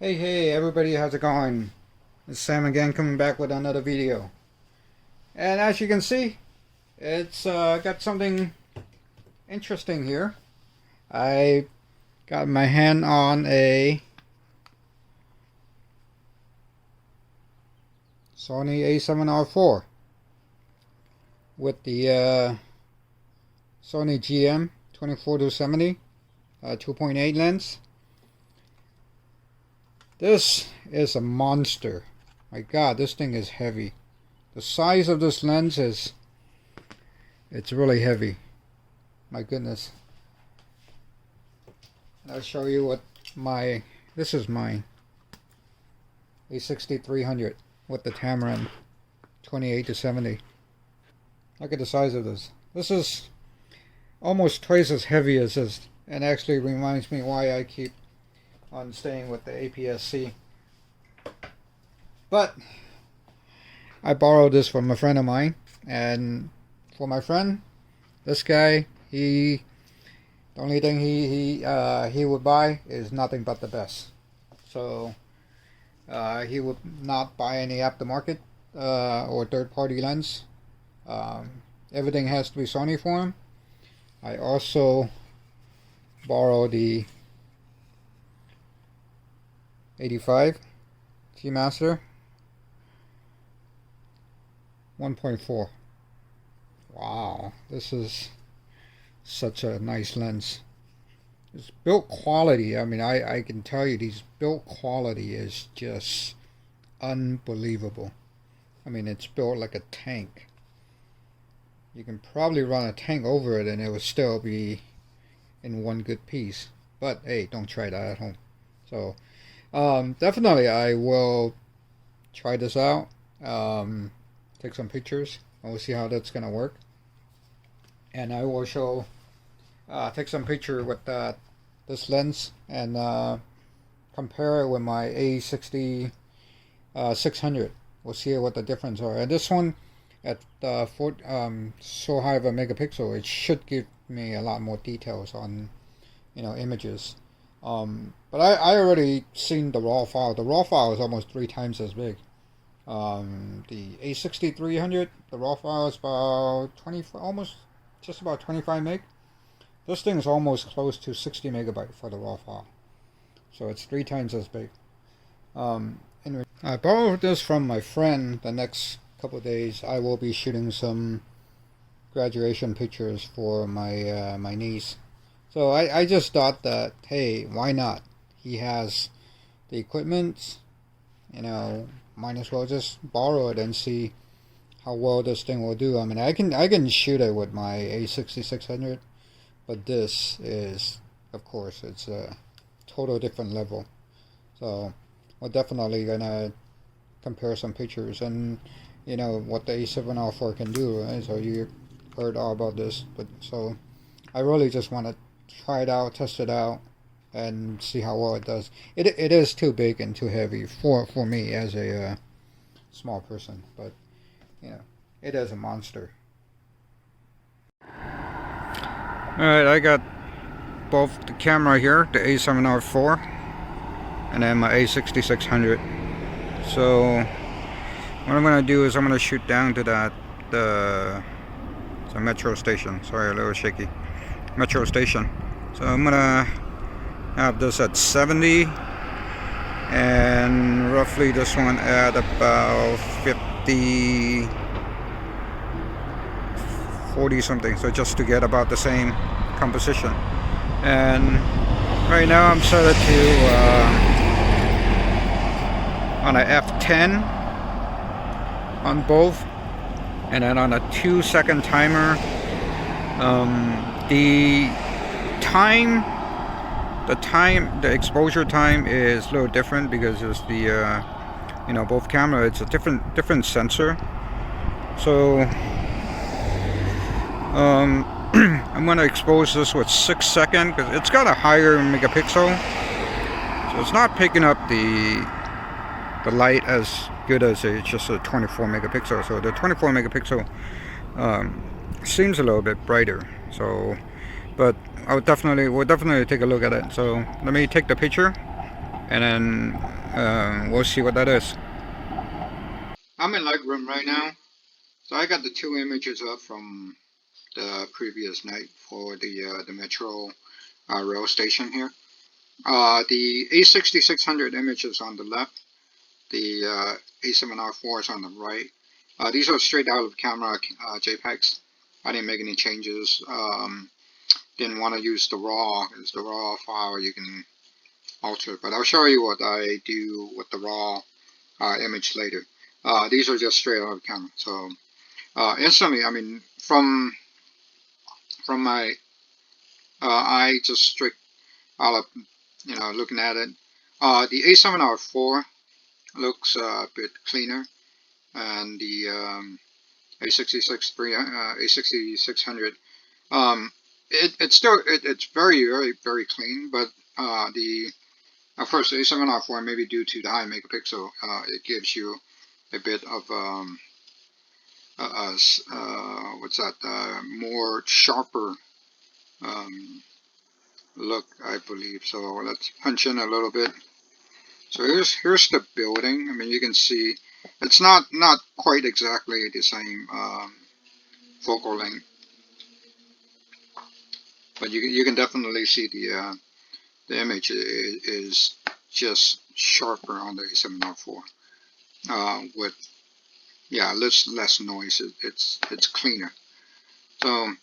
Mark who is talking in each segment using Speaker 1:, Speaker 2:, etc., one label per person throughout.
Speaker 1: Hey everybody, how's it going? It's Sam again, coming back with another video. And as you can see, it's got something interesting here. I got my hand on a Sony A7r4 with the Sony GM 24-70 2.8 lens. This is a monster. My God, this thing is heavy. The size of this lens it's really heavy. My goodness. I'll show you what this is my A6300 with the Tamron 28-70. Look at the size of this. This is almost twice as heavy as this, and actually reminds me why I keep on staying with the APSC. But I borrowed this from a friend of mine, and for my friend, this guy, the only thing he would buy is nothing but the best. So he would not buy any aftermarket or third-party lens. Everything has to be Sony for him. I also borrowed the 85 T-Master 1.4. Wow, this is such a nice lens. This build quality, I mean, I can tell you, these build quality is just unbelievable. I mean, it's built like a tank. You can probably run a tank over it and it would still be in one good piece. But hey, don't try that at home. So definitely I will try this out, take some pictures, and we'll see how that's gonna work. And I will show take some picture with this lens and compare it with my A6600. We'll see what the difference are. And this one at so high of a megapixel, it should give me a lot more details on images. But I already seen the raw file. The raw file is almost 3 times as big. The A6300, the raw file is about just about 25 meg. This thing is almost close to 60 megabyte for the raw file. So it's 3 times as big. I borrowed this from my friend. The next couple of days I will be shooting some graduation pictures for my my niece. So I just thought that, hey, why not? He has the equipment, might as well just borrow it and see how well this thing will do. I mean, I can shoot it with my A6600, but this is, of course, it's a total different level. So we're definitely gonna compare some pictures and what the A7r4 can do, right? So you heard all about this, but so I really just want to try it out, test it out, and see how well it does. It is too big and too heavy for me as a small person, but it is a monster. Alright, I got both the camera here, the A7r4, and then my A6600. So what I'm gonna do is I'm gonna shoot down to the metro station. Sorry, a little shaky. Metro station. So I'm gonna have this at 70 and roughly this one at about 50, 40 something, so just to get about the same composition. And right now I'm set it to on a F10 on both, and then on a 2-second timer. The exposure time is a little different because it's the both camera. It's a different sensor. So I'm gonna expose this with 6 seconds because it's got a higher megapixel, so it's not picking up the light as good as just a 24 megapixel. So the 24 megapixel seems a little bit brighter. So, but we'll definitely take a look at it. So let me take the picture and then we'll see what that is. I'm in Lightroom right now, so I got the two images up from the previous night for the Metro rail station here. The A6600 image is on the left, the A7r4 is on the right. These are straight out of camera JPEGs. I didn't make any changes. Didn't want to use the raw. It's the raw file you can alter, but I'll show you what I do with the raw image later. These are just straight out of camera. So instantly, I mean, from my eye, just straight out of, you know, looking at it. The A7r4 looks a bit cleaner, and the A6600, it's still it's very clean, but of course the A7r4, maybe due to the high megapixel, it gives you a bit of what's that, more sharper look, I believe. So let's punch in a little bit. So here's the building. I mean, you can see it's not quite exactly the same focal length, but you can definitely see the image is just sharper on the A7R4 with less noise. It's cleaner. So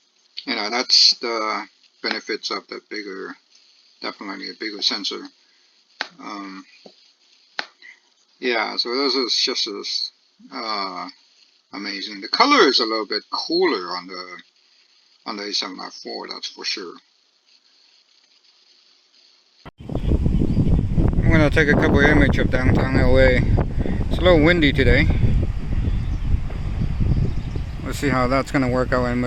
Speaker 1: you know, that's the benefits of the bigger, definitely a bigger sensor. Yeah, so this is just as amazing. The color is a little bit cooler on the A7R4, that's for sure. I'm gonna take a couple images of downtown LA. It's a little windy today. Let's see how that's gonna work out in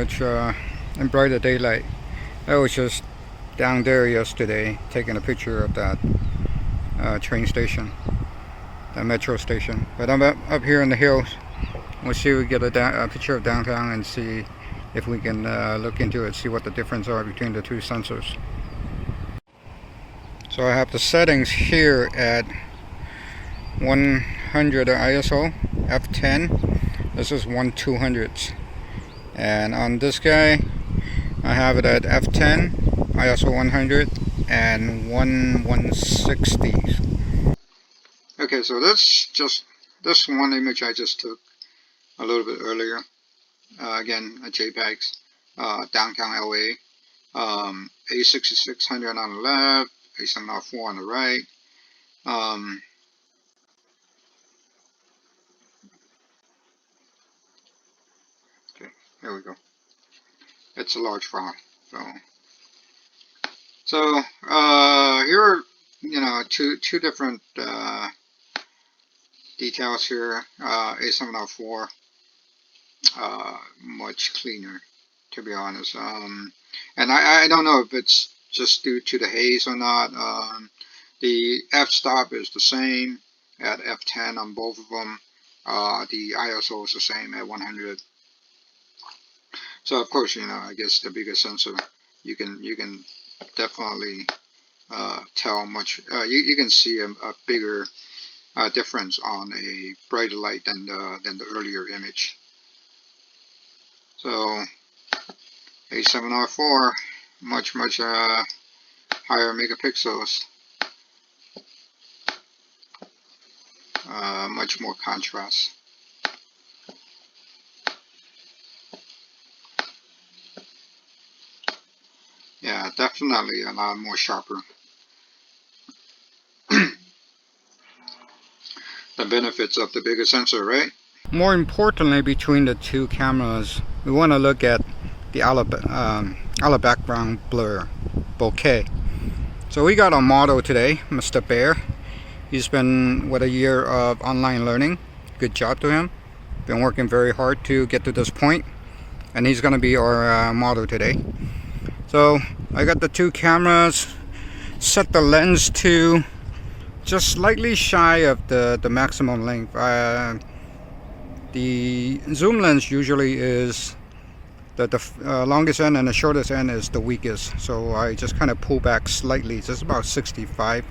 Speaker 1: brighter daylight. I was just down there yesterday taking a picture of that train station, that metro station. But I'm up here in the hills. We'll see if we get a picture of downtown and see if we can look into it, see what the difference are between the two sensors. So I have the settings here at 100 ISO, f10. This is 1/200. And on this guy, I have it at f10, ISO 100, and 1/160. Okay, so this one image I just took a little bit earlier. Again, a JPEGs, downtown LA, A6600 on the left, A7R4 on the right. Okay, here we go. It's a large file, so here are, you know, two different details here. A7R4, much cleaner, to be honest. And I don't know if it's just due to the haze or not. The f-stop is the same at f10 on both of them. The ISO is the same at 100. So of course, you know, I guess the bigger sensor, you can definitely tell much. You can see a bigger difference on a brighter light than the earlier image. So A7R4, much higher megapixels, much more contrast. Yeah, definitely a lot more sharper. The benefits of the bigger sensor, right? More importantly, between the two cameras, we want to look at the out of background blur, bokeh. So we got a model today, Mr. Bear. He's been with a year of online learning. Good job to him. Been working very hard to get to this point, and he's going to be our model today. So I got the two cameras, set the lens to just slightly shy of the maximum length. The zoom lens usually is the longest end, and the shortest end is the weakest. So I just kind of pull back slightly, just about 65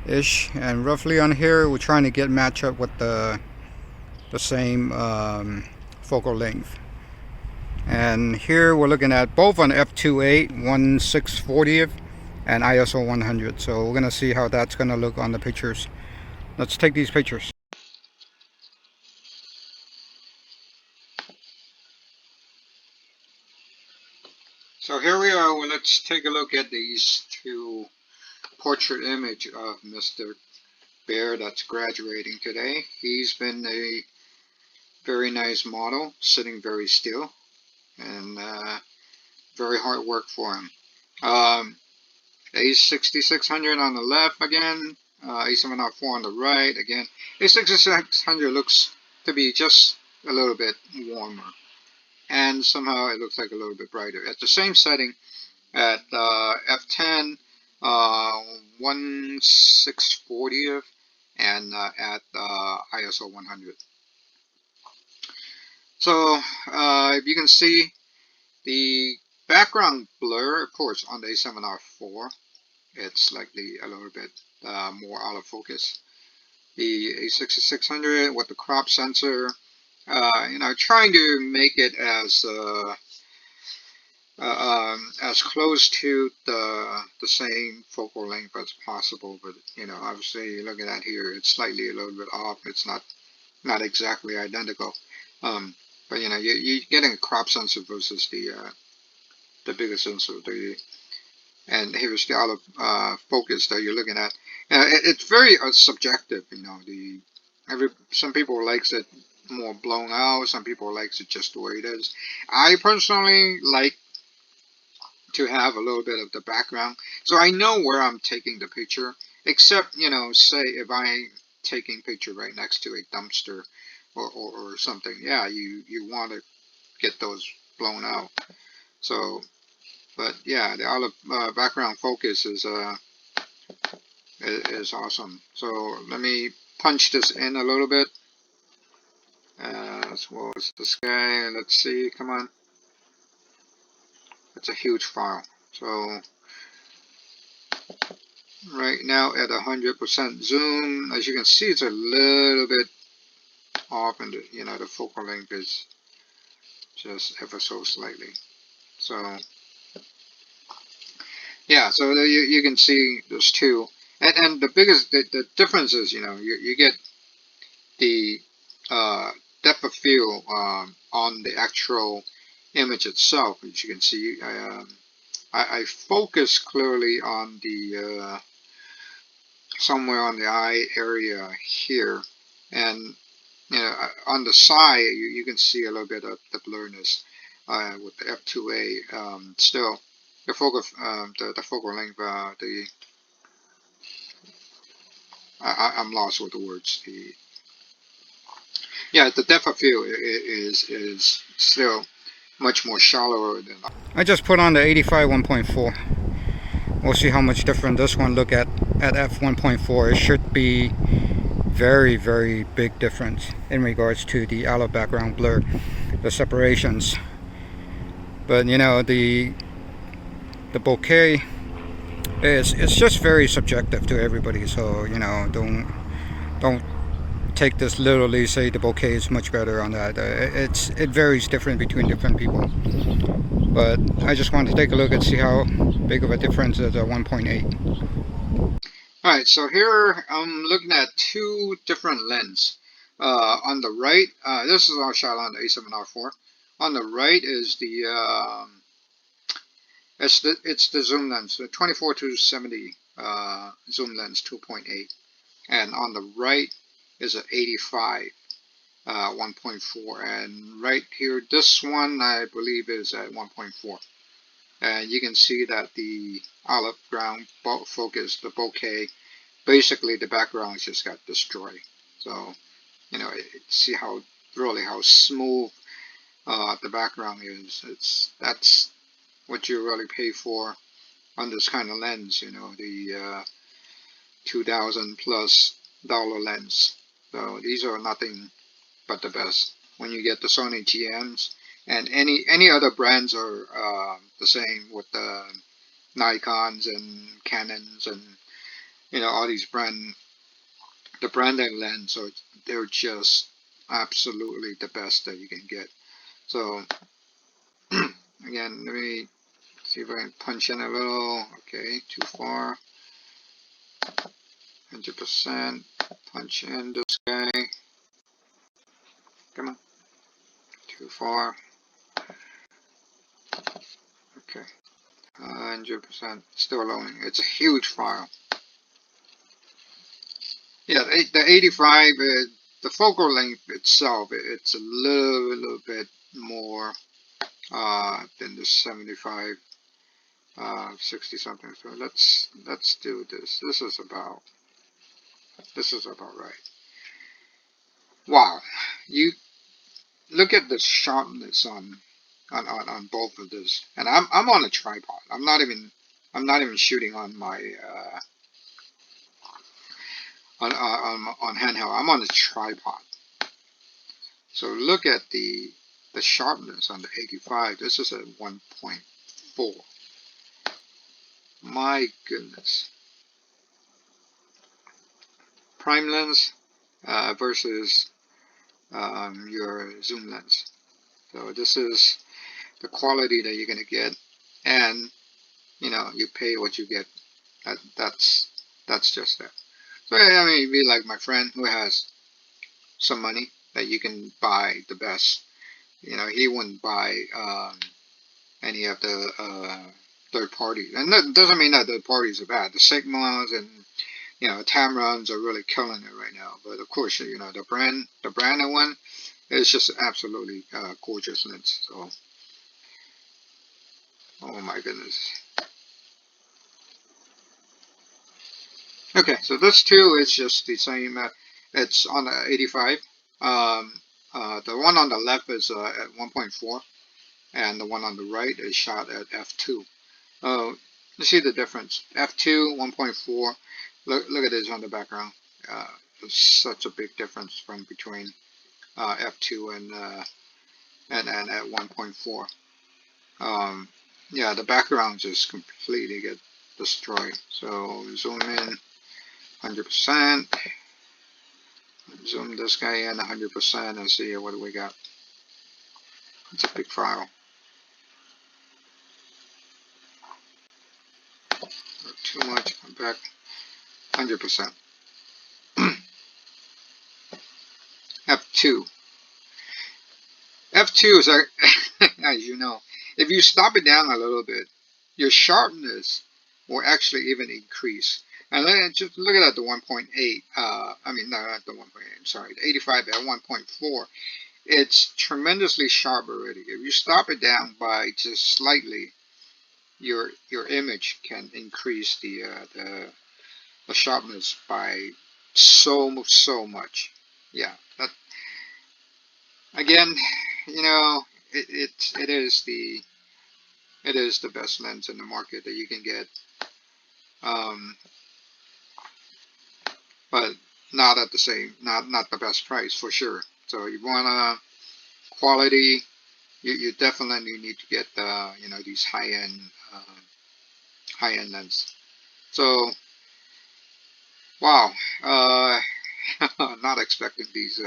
Speaker 1: ish, and roughly on here we're trying to get match up with the same focal length. And here we're looking at both on f2.8 1/640th and ISO 100. So we're gonna see how that's gonna look on the pictures. Let's take these pictures. So here we are. Well, let's take a look at these two portrait image of Mr. Bear that's graduating today. He's been a very nice model, sitting very still, and very hard work for him. A6600 on the left again, A7r4 on the right again. A6600 looks to be just a little bit warmer, and somehow it looks like a little bit brighter. At the same setting, at f10, 1/640th, and at ISO 100. So if you can see the background blur, of course, on the A7r4, it's slightly a little bit more out of focus. The A6600 with the crop sensor, trying to make it as close to the same focal length as possible, but obviously looking at here, it's slightly a little bit off. It's not exactly identical, but you're getting a crop sensor versus the bigger sensor. And here's the out of focus that you're looking at. It's very subjective. Some people likes it more blown out. Some people likes it just the way it is. I personally like to have a little bit of the background, so I know where I'm taking the picture, except say if I'm taking picture right next to a dumpster or something, yeah, you want to get those blown out. So but yeah, the out of background focus is awesome. So let me punch this in a little bit as well as the sky. Let's see, come on, it's a huge file. So right now at 100% zoom, as you can see, it's a little bit off, and the focal length is just ever so slightly. So yeah, so you can see there's two, and the biggest the difference is you get the depth of field on the actual image itself. As you can see, I focus clearly on the somewhere on the eye area here, and on the side you can see a little bit of the blurriness with the f2.8. Still, the focal the focal length, I'm lost with the words. The depth of field is still much more shallower than. I just put on the 85 1.4. We'll see how much different this one look at f1.4. It should be very, very big difference in regards to the out of background blur, the separations. But the bokeh it's just very subjective to everybody. So don't take this literally, say the bokeh is much better on that. It varies different between different people. But I just wanted to take a look and see how big of a difference is at 1.8. Alright, so here I'm looking at two different lenses. On the right, this is all shot on the A7r4. On the right is it's the zoom lens, the 24-70 zoom lens 2.8, and on the right is an 85 1.4, and right here this one I believe is at 1.4, and you can see that the olive ground focus, the bokeh, basically the background just got destroyed. So see how smooth the background is. That's what you really pay for on this kind of lens, the $2,000+ lens. So these are nothing but the best. When you get the Sony GMs, and any other brands are the same with the Nikons and Canons and you know, all these the branded lens, so they're just absolutely the best that you can get. So again, let me see if I can punch in a little. Okay, too far. 100%. Punch in this guy. Come on. Too far. Okay. 100%. Still loading. It's a huge file. Yeah, the 85, the focal length itself, it's a little bit more than the 75, 60 something. So let's do this. This is about right. Wow, you look at the sharpness on both of this, and I'm on a tripod. I'm not even shooting on my on handheld. I'm on a tripod. So look at the sharpness on the 85. This is a 1.4. My goodness. Prime lens versus your zoom lens. So this is the quality that you're gonna get, and you know you pay what you get. That's just that. So I mean, be like my friend who has some money that you can buy the best. You know, he wouldn't buy any of the third parties, and that doesn't mean that third parties are bad. The Sigmas and you know Tamrons are really killing it right now. But of course, you know the branded one is just absolutely gorgeous lens. So, oh my goodness. Okay, so this too is just the same. It's on the 85. Um, the one on the left is at 1.4, and the one on the right is shot at f2. You see the difference. F2, 1.4. Look at this on the background. There's such a big difference from between f2 and at 1.4. Yeah, the background just completely get destroyed. So zoom in 100%. Zoom this guy in 100% and see what we got. It's a big file. Too much. Come back. 100%. F2. F2 is, as you know, if you stop it down a little bit, your sharpness will actually even increase. And then just look at the 1.8. I mean, no, not the 1.8. I'm sorry, the 85 at 1.4. It's tremendously sharp already. If you stop it down by just slightly, your image can increase the sharpness by so much. Yeah, that again, you know, it is the best lens in the market that you can get, um, but not at the same, not the best price for sure. So you want quality, you definitely need to get you know these high end lens. So wow, not expecting these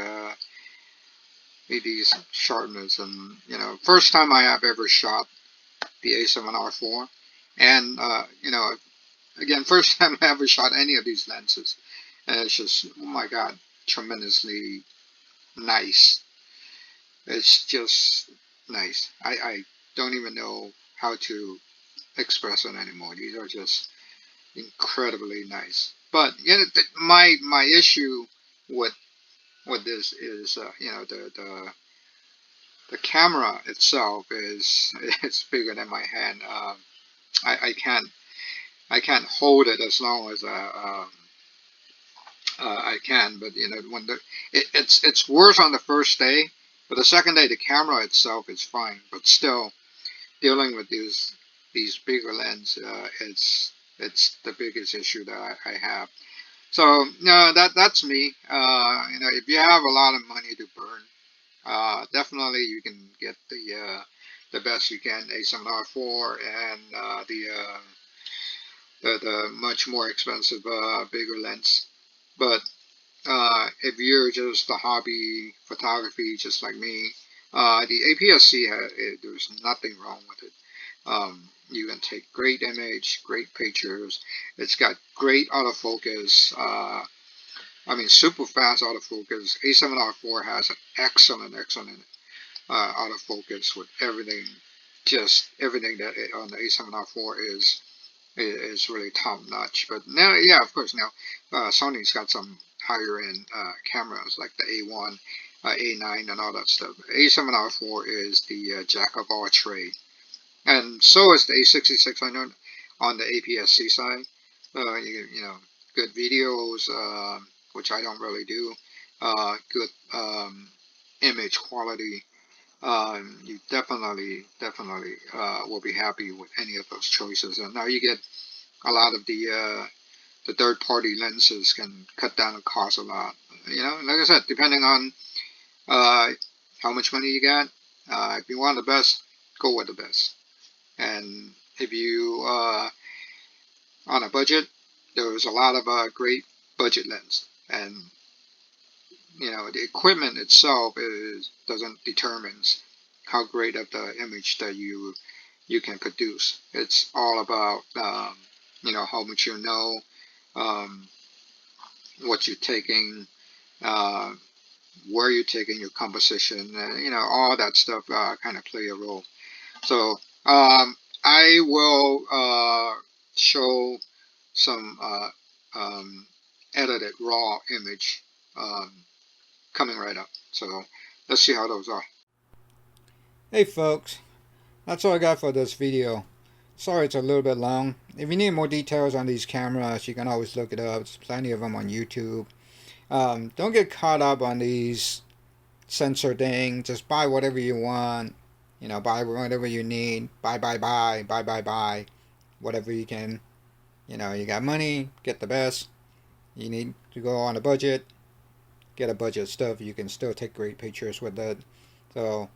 Speaker 1: sharpness, and you know first time I have ever shot the A7R4, and you know again first time I ever shot any of these lenses, and it's just oh my god, tremendously nice. It's just nice. I don't even know how to express it anymore. These are just incredibly nice. But you know, my issue with this is you know the camera itself is it's bigger than my hand. I can't hold it as long as I can. But you know when it's worse on the first day, but the second day the camera itself is fine. But still dealing with these bigger lens, it's the biggest issue that I have. So no, that's me. You know, if you have a lot of money to burn, definitely you can get the best you can, A7R4 and the much more expensive bigger lens. But if you're just a hobby photography, just like me, the APS-C, there's nothing wrong with it. You can take great image, great pictures. It's got great autofocus. I mean, super fast autofocus. A7R4 has an excellent autofocus with everything, just everything that on the A7R4 is really top notch. But now, yeah, of course, now Sony's got some higher end cameras like the A1, A9, and all that stuff. A7R4 is the jack of all trade, and so is the A6600 on the APS-C side. You know, good videos, which I don't really do. Good image quality. You definitely will be happy with any of those choices. And now you get a lot of the third party lenses can cut down the cost a lot. You know, like I said, depending on uh, how much money you got, if you want the best, go with the best. And if you on a budget, there's a lot of great budget lens, and you know the equipment itself doesn't determines how great of the image that you can produce. It's all about you know how much you know, um, what you're taking, uh, where you're taking your composition, you know all that stuff kind of play a role. So I will show some edited raw image um, coming right up. So let's see how those are. Hey folks, that's all I got for this video. Sorry it's a little bit long. If you need more details on these cameras, you can always look it up. There's plenty of them on YouTube. Don't get caught up on these sensor things. Just buy whatever you want. You know, buy whatever you need. Buy. Whatever you can. You know, you got money, get the best. You need to go on a budget, get a budget stuff. You can still take great pictures with that. So,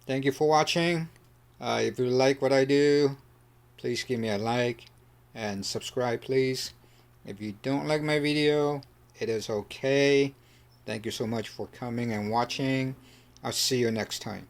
Speaker 1: thank you for watching. If you like what I do, please give me a like and subscribe, please. If you don't like my video, it is okay. Thank you so much for coming and watching. I'll see you next time.